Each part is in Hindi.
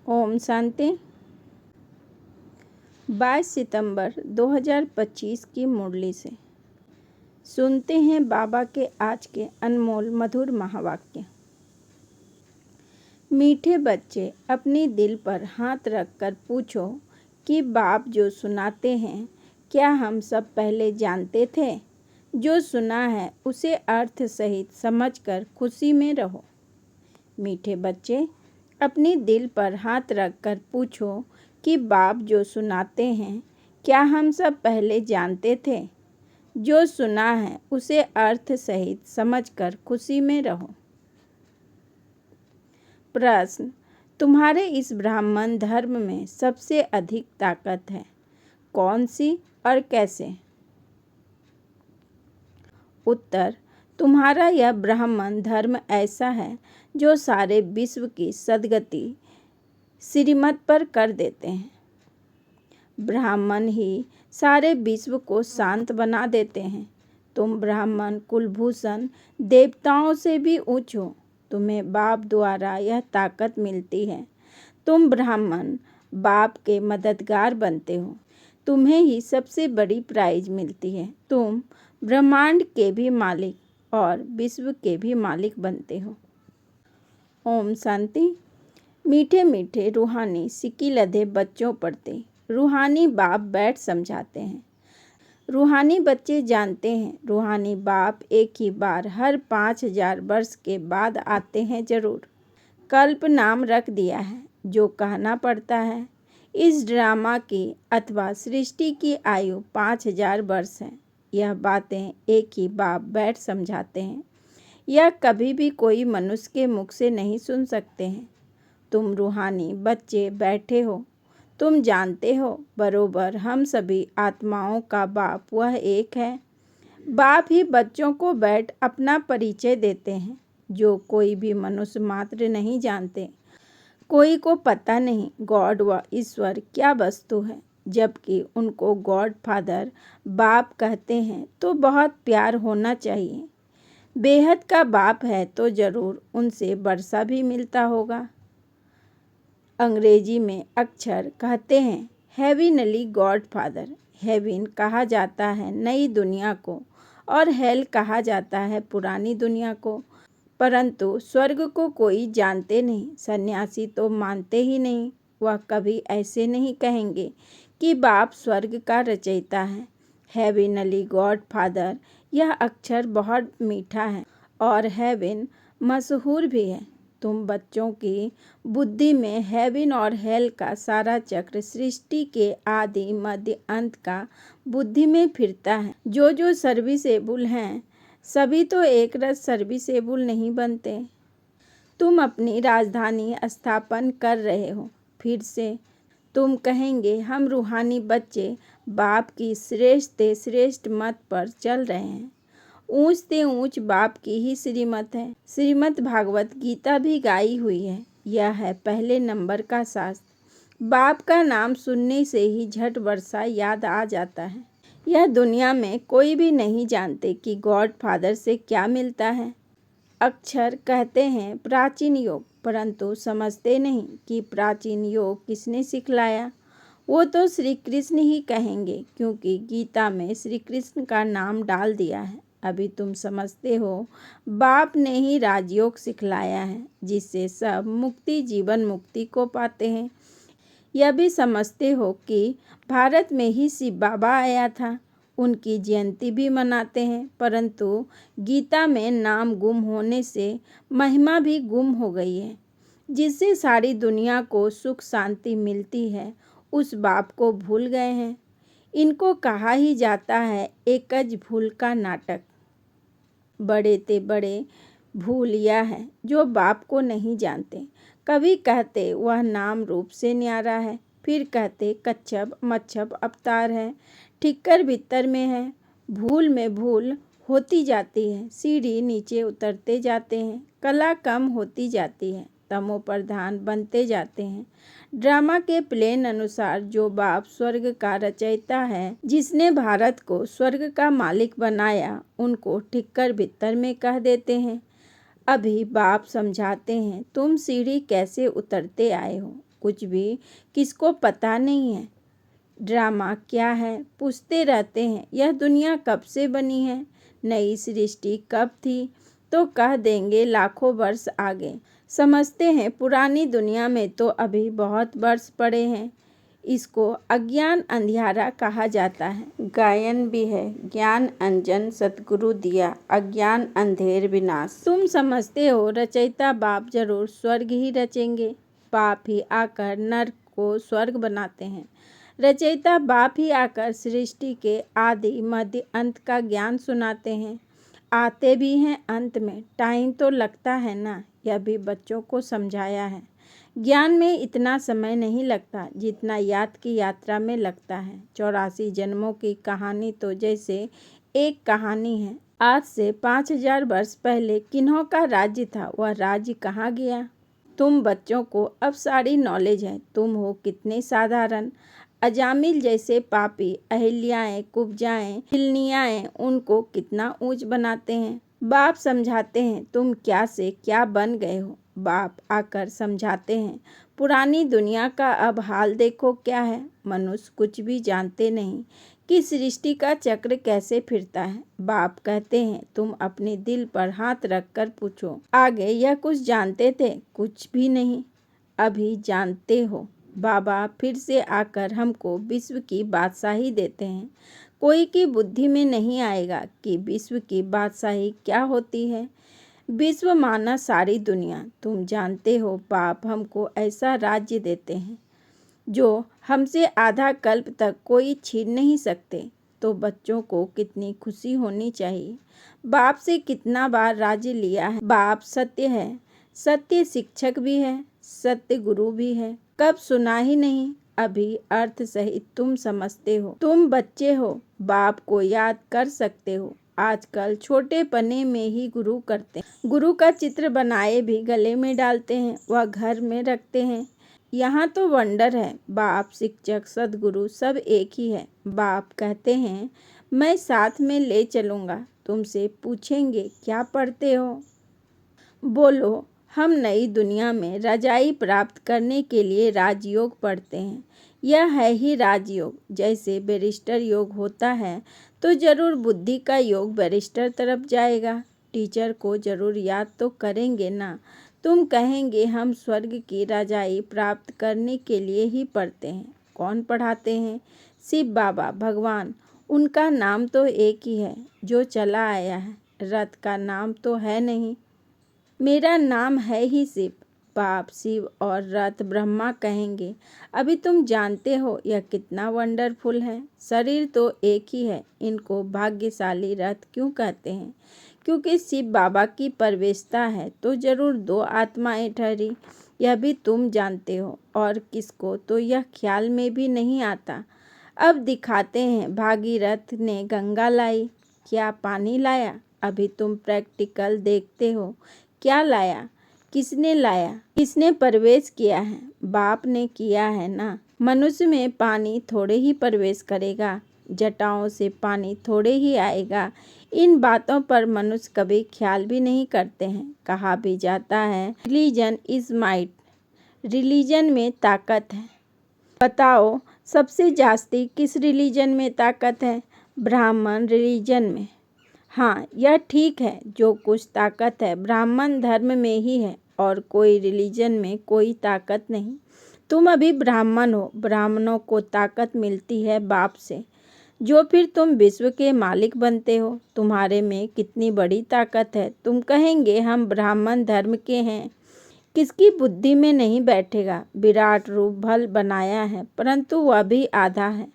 ओम शांति। 22 सितंबर 2025 की मुरली से सुनते हैं बाबा के आज के अनमोल मधुर महावाक्य। मीठे बच्चे, अपनी दिल पर हाथ रखकर पूछो कि बाप जो सुनाते हैं क्या हम सब पहले जानते थे? जो सुना है उसे अर्थ सहित समझकर खुशी में रहो। मीठे बच्चे, अपनी दिल पर हाथ रखकर पूछो कि बाप जो सुनाते हैं क्या हम सब पहले जानते थे? जो सुना है उसे अर्थ सहित समझकर खुशी में रहो। प्रश्न: तुम्हारे इस ब्राह्मण धर्म में सबसे अधिक ताकत है, कौन सी और कैसे? उत्तर: तुम्हारा यह ब्राह्मण धर्म ऐसा है जो सारे विश्व की सद्गति श्रीमत पर कर देते हैं। ब्राह्मण ही सारे विश्व को शांत बना देते हैं। तुम ब्राह्मण कुलभूषण देवताओं से भी ऊंच हो। तुम्हें बाप द्वारा यह ताकत मिलती है। तुम ब्राह्मण बाप के मददगार बनते हो। तुम्हें ही सबसे बड़ी प्राइज मिलती है। तुम ब्रह्मांड के भी मालिक और विश्व के भी मालिक बनते हो। ओम शांति। मीठे मीठे रूहानी सिक्की लदे बच्चों पढ़ते रूहानी बाप बैठ समझाते हैं। रूहानी बच्चे जानते हैं रूहानी बाप एक ही बार हर 5000 वर्ष के बाद आते हैं जरूर। कल्प नाम रख दिया है जो कहना पड़ता है। इस ड्रामा की अथवा सृष्टि की आयु 5000 वर्ष है। यह बातें एक ही बाप बैठ समझाते हैं। यह कभी भी कोई मनुष्य के मुख से नहीं सुन सकते हैं। तुम रूहानी बच्चे बैठे हो। तुम जानते हो बरोबर हम सभी आत्माओं का बाप वह एक है। बाप ही बच्चों को बैठ अपना परिचय देते हैं जो कोई भी मनुष्य मात्र नहीं जानते। कोई को पता नहीं गॉड व ईश्वर क्या वस्तु है। जबकि उनको गॉड फादर बाप कहते हैं तो बहुत प्यार होना चाहिए। बेहद का बाप है तो जरूर उनसे वर्षा भी मिलता होगा। अंग्रेजी में अक्षर कहते हैं हेविनली गॉड फादर। हेविन कहा जाता है नई दुनिया को और हेल कहा जाता है पुरानी दुनिया को। परंतु स्वर्ग को कोई जानते नहीं। सन्यासी तो मानते ही नहीं। वह कभी ऐसे नहीं कहेंगे कि बाप स्वर्ग का रचयिता है। हेविनली गॉड फादर यह अक्षर बहुत मीठा है और हेविन मशहूर भी है। तुम बच्चों की बुद्धि में हेविन और हेल का सारा चक्र सृष्टि के आदि मध्य अंत का बुद्धि में फिरता है। जो सर्विसेबल हैं सभी तो एक रस सर्विसेबल नहीं बनते। तुम अपनी राजधानी स्थापन कर रहे हो। फिर से तुम कहेंगे हम रूहानी बच्चे बाप की श्रेष्ठ से श्रेष्ठ मत पर चल रहे हैं। ऊंच से ऊंच बाप की ही श्रीमत है। श्रीमद् भागवत गीता भी गाई हुई है। यह है पहले नंबर का शास्त्र। बाप का नाम सुनने से ही झट वर्षा याद आ जाता है। यह दुनिया में कोई भी नहीं जानते कि गॉड फादर से क्या मिलता है। अक्षर कहते हैं प्राचीन योग, परंतु समझते नहीं कि प्राचीन योग किसने सिखलाया। वो तो श्री कृष्ण ही कहेंगे क्योंकि गीता में श्री कृष्ण का नाम डाल दिया है। अभी तुम समझते हो बाप ने ही राजयोग सिखलाया है जिससे सब मुक्ति जीवन मुक्ति को पाते हैं। यह भी समझते हो कि भारत में ही शिव बाबा आया था। उनकी जयंती भी मनाते हैं, परंतु गीता में नाम गुम होने से महिमा भी गुम हो गई है। जिससे सारी दुनिया को सुख शांति मिलती है उस बाप को भूल गए हैं। इनको कहा ही जाता है एकज भूल का नाटक। बड़े ते बड़े भूल यह है जो बाप को नहीं जानते। कभी कहते वह नाम रूप से न्यारा है, फिर कहते कच्छप मच्छप अवतार है, ठिक्कर भीतर में है। भूल में भूल होती जाती है। सीढ़ी नीचे उतरते जाते हैं। कला कम होती जाती है। तमो प्रधान बनते जाते हैं। ड्रामा के प्लेन अनुसार जो बाप स्वर्ग का रचयिता है, जिसने भारत को स्वर्ग का मालिक बनाया, उनको ठिक्कर भीतर में कह देते हैं। अभी बाप समझाते हैं तुम सीढ़ी कैसे उतरते आए हो। कुछ भी किसको पता नहीं है। ड्रामा क्या है पूछते रहते हैं। यह दुनिया कब से बनी है, नई सृष्टि कब थी, तो कह देंगे लाखों वर्ष आगे। समझते हैं पुरानी दुनिया में तो अभी बहुत वर्ष पड़े हैं। इसको अज्ञान अंधियारा कहा जाता है। गायन भी है, ज्ञान अंजन सतगुरु दिया, अज्ञान अंधेर विनाश। तुम समझते हो रचयिता बाप जरूर स्वर्ग ही रचेंगे, बाप ही आकर नर्क को स्वर्ग बनाते हैं। रचयिता बाप ही आकर सृष्टि के आदि मध्य अंत का ज्ञान सुनाते हैं। आते भी हैं अंत में, टाइम तो लगता है ना, यह भी बच्चों को समझाया है। ज्ञान में इतना समय नहीं लगता जितना याद की यात्रा में लगता है। 84 जन्मों की कहानी तो जैसे एक कहानी है। आज से 5000 वर्ष पहले किन्हों का राज्य था, वह राज्य कहाँ गया। तुम बच्चों को अब सारी नॉलेज है। तुम हो कितने साधारण। अजामिल जैसे पापी, अहिल्याएं, कुब्जाएं, हिलनियाएं उनको कितना ऊंच बनाते हैं। बाप समझाते हैं तुम क्या से क्या बन गए हो। बाप आकर समझाते हैं पुरानी दुनिया का अब हाल देखो क्या है। मनुष्य कुछ भी जानते नहीं कि सृष्टि का चक्र कैसे फिरता है। बाप कहते हैं तुम अपने दिल पर हाथ रखकर पूछो, आगे यह कुछ जानते थे? कुछ भी नहीं, अभी जानते हो। बाबा फिर से आकर हमको विश्व की बादशाही देते हैं। कोई की बुद्धि में नहीं आएगा कि विश्व की बादशाही क्या होती है। विश्व माना सारी दुनिया। तुम जानते हो बाप हमको ऐसा राज्य देते हैं जो हमसे आधा कल्प तक कोई छीन नहीं सकते। तो बच्चों को कितनी खुशी होनी चाहिए। बाप से कितना बार राज्य लिया है। बाप सत्य है, सत्य शिक्षक भी है, सत्य गुरु भी है। कब सुना ही नहीं, अभी अर्थ सहित तुम समझते हो। तुम बच्चे हो, बाप को याद कर सकते हो। आजकल छोटे पने में ही गुरु करते हैं। गुरु का चित्र बनाए भी गले में डालते हैं, वह घर में रखते हैं। यहाँ तो वंडर है। बाप शिक्षक सदगुरु सब एक ही है। बाप कहते हैं मैं साथ में ले चलूँगा। तुमसे पूछेंगे क्या पढ़ते हो, बोलो हम नई दुनिया में रजाई प्राप्त करने के लिए राजयोग पढ़ते हैं। यह है ही राजयोग। जैसे बैरिस्टर योग होता है तो जरूर बुद्धि का योग बैरिस्टर तरफ जाएगा। टीचर को जरूर याद तो करेंगे ना। तुम कहेंगे हम स्वर्ग की रजाई प्राप्त करने के लिए ही पढ़ते हैं। कौन पढ़ाते हैं? शिव बाबा भगवान। उनका नाम तो एक ही है जो चला आया है। रथ का नाम तो है नहीं। मेरा नाम है ही शिव। बाप शिव और रथ ब्रह्मा कहेंगे। अभी तुम जानते हो यह कितना वंडरफुल है। शरीर तो एक ही है। इनको भाग्यशाली रथ क्यों कहते हैं? क्योंकि शिव बाबा की प्रवेशता है तो जरूर 2 आत्माएं ठहरी। यह भी तुम जानते हो और किसको तो यह ख्याल में भी नहीं आता। अब दिखाते हैं भागीरथ ने गंगा लाई। क्या पानी लाया? अभी तुम प्रैक्टिकल देखते हो। क्या लाया? किसने लाया? किसने प्रवेश किया है? बाप ने किया है ना। मनुष्य में पानी थोड़े ही प्रवेश करेगा, जटाओं से पानी थोड़े ही आएगा। इन बातों पर मनुष्य कभी ख्याल भी नहीं करते हैं। कहा भी जाता है रिलीजन इज माइट, रिलीजन में ताकत है। बताओ सबसे जास्ती किस रिलीजन में ताकत है? ब्राह्मण रिलीजन में। हाँ यह ठीक है, जो कुछ ताकत है ब्राह्मण धर्म में ही है और कोई रिलीजन में कोई ताकत नहीं। तुम अभी ब्राह्मण हो। ब्राह्मणों को ताकत मिलती है बाप से, जो फिर तुम विश्व के मालिक बनते हो। तुम्हारे में कितनी बड़ी ताकत है। तुम कहेंगे हम ब्राह्मण धर्म के हैं। किसकी बुद्धि में नहीं बैठेगा। विराट रूप भल बनाया है परंतु वह भी आधा है।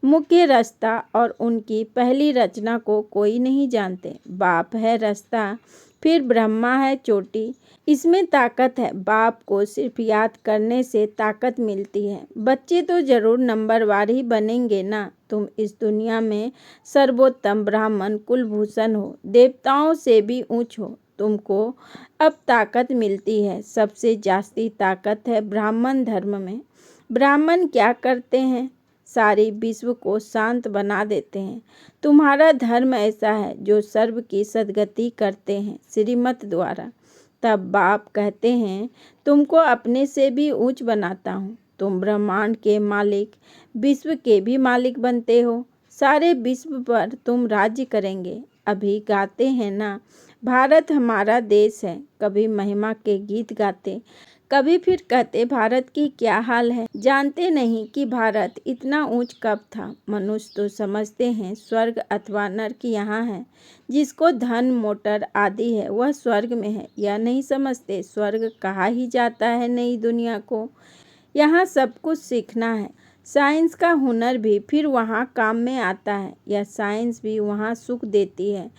मुख्य रास्ता और उनकी पहली रचना को कोई नहीं जानते। बाप है रास्ता, फिर ब्रह्मा है चोटी। इसमें ताकत है। बाप को सिर्फ याद करने से ताकत मिलती है। बच्चे तो जरूर नंबरवार ही बनेंगे ना। तुम इस दुनिया में सर्वोत्तम ब्राह्मण कुलभूषण हो, देवताओं से भी ऊंच हो। तुमको अब ताकत मिलती है। सबसे जास्ती ताकत है ब्राह्मण धर्म में। ब्राह्मण क्या करते हैं? सारी विश्व को शांत बना देते हैं। तुम्हारा धर्म ऐसा है जो सर्व की सद्गति करते हैं श्रीमत द्वारा। तब बाप कहते हैं, तुमको अपने से भी ऊंच बनाता हूँ। तुम ब्रह्मांड के मालिक, विश्व के भी मालिक बनते हो। सारे विश्व पर तुम राज्य करेंगे। अभी गाते हैं ना, भारत हमारा देश है। कभी महिमा के गीत गाते, कभी फिर कहते भारत की क्या हाल है। जानते नहीं कि भारत इतना ऊंच कब था। मनुष्य तो समझते हैं स्वर्ग अथवा नर्क यहाँ है। जिसको धन मोटर आदि है वह स्वर्ग में है। यह नहीं समझते स्वर्ग कहा ही जाता है नई दुनिया को। यहाँ सब कुछ सीखना है। साइंस का हुनर भी फिर वहाँ काम में आता है। यह साइंस भी वहाँ सुख देती है।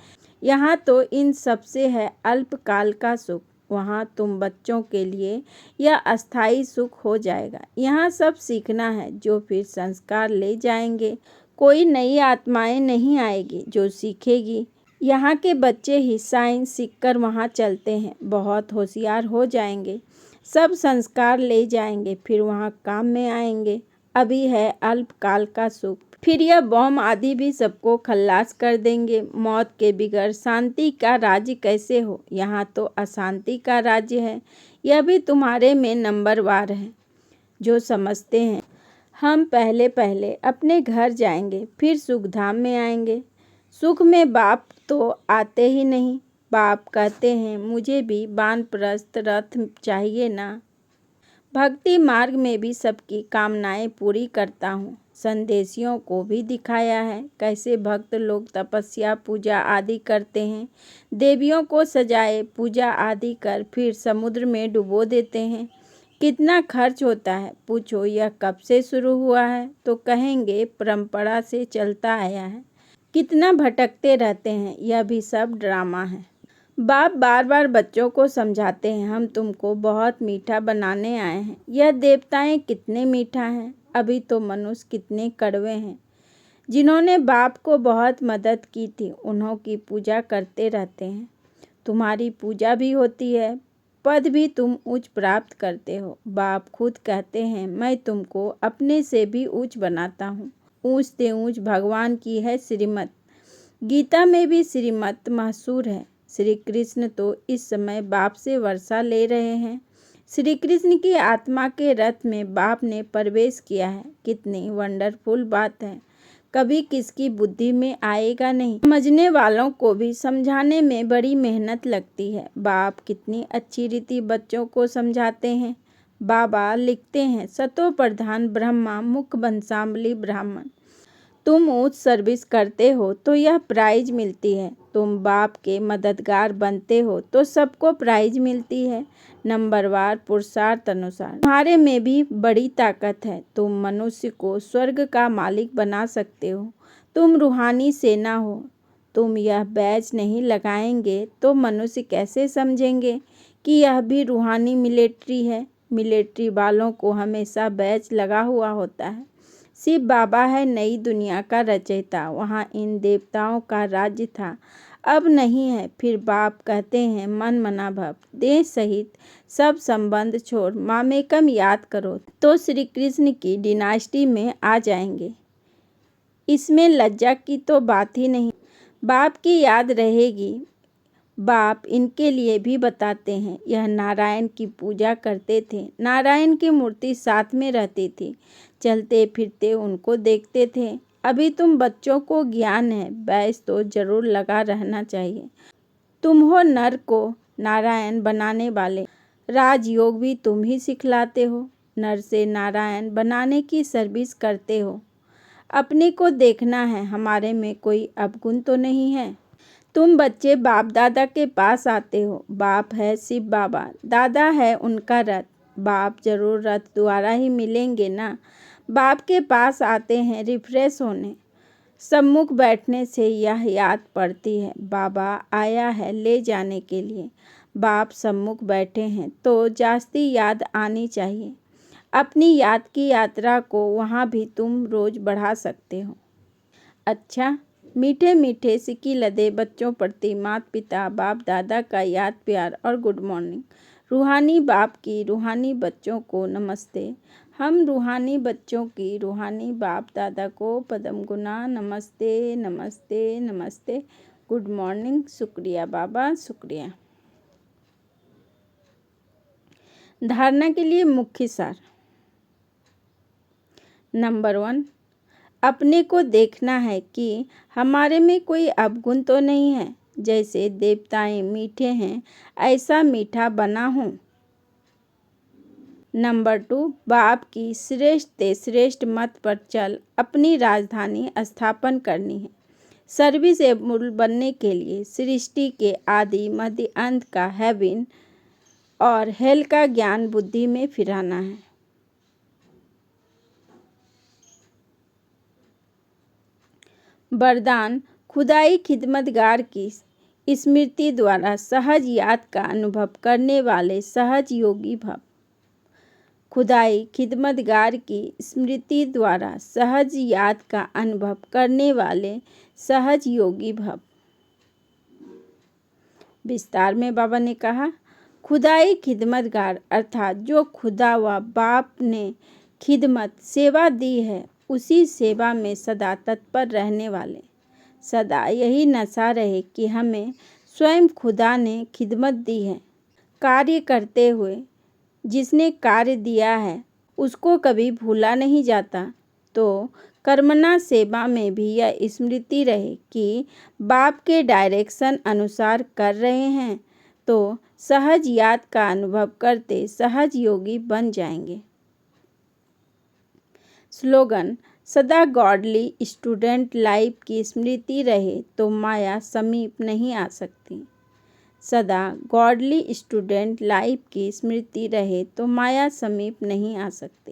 यहाँ तो इन सबसे है अल्पकाल का सुख। वहाँ तुम बच्चों के लिए यह अस्थाई सुख हो जाएगा। यहाँ सब सीखना है जो फिर संस्कार ले जाएंगे। कोई नई आत्माएं नहीं आएगी जो सीखेगी। यहाँ के बच्चे ही साइंस सीखकर वहाँ चलते हैं, बहुत होशियार हो जाएंगे, सब संस्कार ले जाएंगे, फिर वहाँ काम में आएंगे। अभी है अल्पकाल का सुख, फिर यह बम आदि भी सबको खल्लास कर देंगे। मौत के बिगड़ शांति का राज्य कैसे हो। यहाँ तो अशांति का राज्य है। यह भी तुम्हारे में नंबरवार है जो समझते हैं हम पहले पहले अपने घर जाएंगे, फिर सुखधाम में आएंगे। सुख में बाप तो आते ही नहीं। बाप कहते हैं, मुझे भी वानप्रस्थ रथ चाहिए ना। भक्ति मार्ग में भी सबकी कामनाएं पूरी करता हूँ। संदेशियों को भी दिखाया है कैसे भक्त लोग तपस्या पूजा आदि करते हैं। देवियों को सजाए पूजा आदि कर फिर समुद्र में डुबो देते हैं। कितना खर्च होता है पूछो। यह कब से शुरू हुआ है तो कहेंगे परंपरा से चलता आया है। कितना भटकते रहते हैं, यह भी सब ड्रामा है। बाप बार बार बच्चों को समझाते हैं, हम तुमको बहुत मीठा बनाने आए हैं। यह देवताएं कितने मीठा हैं, अभी तो मनुष्य कितने कड़वे हैं। जिन्होंने बाप को बहुत मदद की थी उन्हों की पूजा करते रहते हैं। तुम्हारी पूजा भी होती है, पद भी तुम उच्च प्राप्त करते हो। बाप खुद कहते हैं, मैं तुमको अपने से भी ऊंच बनाता हूँ। ऊंच से ऊंच भगवान की है श्रीमत। गीता में भी श्रीमत मशहूर है। श्री कृष्ण तो इस समय बाप से वर्षा ले रहे हैं। श्री कृष्ण की आत्मा के रथ में बाप ने प्रवेश किया है। कितनी वंडरफुल बात है। कभी किसकी बुद्धि में आएगा नहीं। समझने वालों को भी समझाने में बड़ी मेहनत लगती है। बाप कितनी अच्छी रीति बच्चों को समझाते हैं। बाबा लिखते हैं, सतो प्रधान ब्रह्मा मुख बंसावली ब्राह्मण। तुम उच्च सर्विस करते हो तो यह प्राइज मिलती है। तुम बाप के मददगार बनते हो तो सबको प्राइज मिलती है। नंबरवार पुरुषार्थ अनुसार तुम्हारे में भी बड़ी ताकत है। तुम मनुष्य को स्वर्ग का मालिक बना सकते हो। तुम रूहानी सेना हो। तुम यह बैच नहीं लगाएंगे तो मनुष्य कैसे समझेंगे कि यह भी रूहानी मिलिट्री है। मिलिट्री वालों को हमेशा बैच लगा हुआ होता है। शिव बाबा है नई दुनिया का रचयिता। वहाँ इन देवताओं का राज्य था, अब नहीं है। फिर बाप कहते हैं, मन मना भव, देह सहित सब संबंध छोड़ मामेकम याद करो तो श्री कृष्ण की डिनास्टी में आ जाएंगे। इसमें लज्जा की तो बात ही नहीं। बाप की याद रहेगी। बाप इनके लिए भी बताते हैं, यह नारायण की पूजा करते थे। नारायण की मूर्ति साथ में रहती थी। चलते फिरते उनको देखते थे। अभी तुम बच्चों को ज्ञान है, बैच तो जरूर लगा रहना चाहिए। तुम हो नर को नारायण बनाने वाले। राजयोग भी तुम ही सिखलाते हो। नर से नारायण बनाने की सर्विस करते हो। अपने को देखना है, हमारे में कोई अवगुण तो नहीं है। तुम बच्चे बाप दादा के पास आते हो। बाप है शिव बाबा, दादा है उनका रथ। बाप जरूर रथ द्वारा ही मिलेंगे ना। बाप के पास आते हैं रिफ्रेश होने। सम्मुख बैठने से यह याद पड़ती है, बाबा आया है ले जाने के लिए। बाप सम्मुख बैठे हैं तो जास्ती याद आनी चाहिए। अपनी याद की यात्रा को वहाँ भी तुम रोज बढ़ा सकते हो। अच्छा, मीठे मीठे सिक्की लदे बच्चों प्रति माता पिता बाप दादा का याद प्यार और गुड मॉर्निंग। रूहानी बाप की रूहानी बच्चों को नमस्ते। हम रूहानी बच्चों की रूहानी बाप दादा को पदम गुना नमस्ते नमस्ते नमस्ते। Good morning. शुक्रिया बाबा, शुक्रिया। धारणा के लिए मुख्य सार। नंबर 1, अपने को देखना है कि हमारे में कोई अवगुण तो नहीं है। जैसे देवताएं मीठे हैं, ऐसा मीठा बना हूँ। नंबर 2, बाप की श्रेष्ठ से श्रेष्ठ मत पर चल अपनी राजधानी स्थापन करनी है। सर्विसेबल बनने के लिए सृष्टि के आदि मध्य अंत का हेवन और हेल का ज्ञान बुद्धि में फिराना है। वरदान, खुदाई खिदमतगार की स्मृति द्वारा सहज याद का अनुभव करने वाले सहज योगी भव। खुदाई खिदमतगार की स्मृति द्वारा सहज याद का अनुभव करने वाले सहज योगी भव। विस्तार में बाबा ने कहा, खुदाई खिदमतगार अर्थात जो खुदा व बाप ने खिदमत सेवा दी है, उसी सेवा में सदा तत्पर रहने वाले। सदा यही नशा रहे कि हमें स्वयं खुदा ने खिदमत दी है। कार्य करते हुए जिसने कार्य दिया है उसको कभी भूला नहीं जाता। तो कर्मणा सेवा में भी यह स्मृति रहे कि बाप के डायरेक्शन अनुसार कर रहे हैं, तो सहज याद का अनुभव करते सहज योगी बन जाएंगे। स्लोगन, सदा गॉडली स्टूडेंट लाइफ की स्मृति रहे तो माया समीप नहीं आ सकती। सदा गॉडली स्टूडेंट लाइफ की स्मृति रहे तो माया समीप नहीं आ सकती।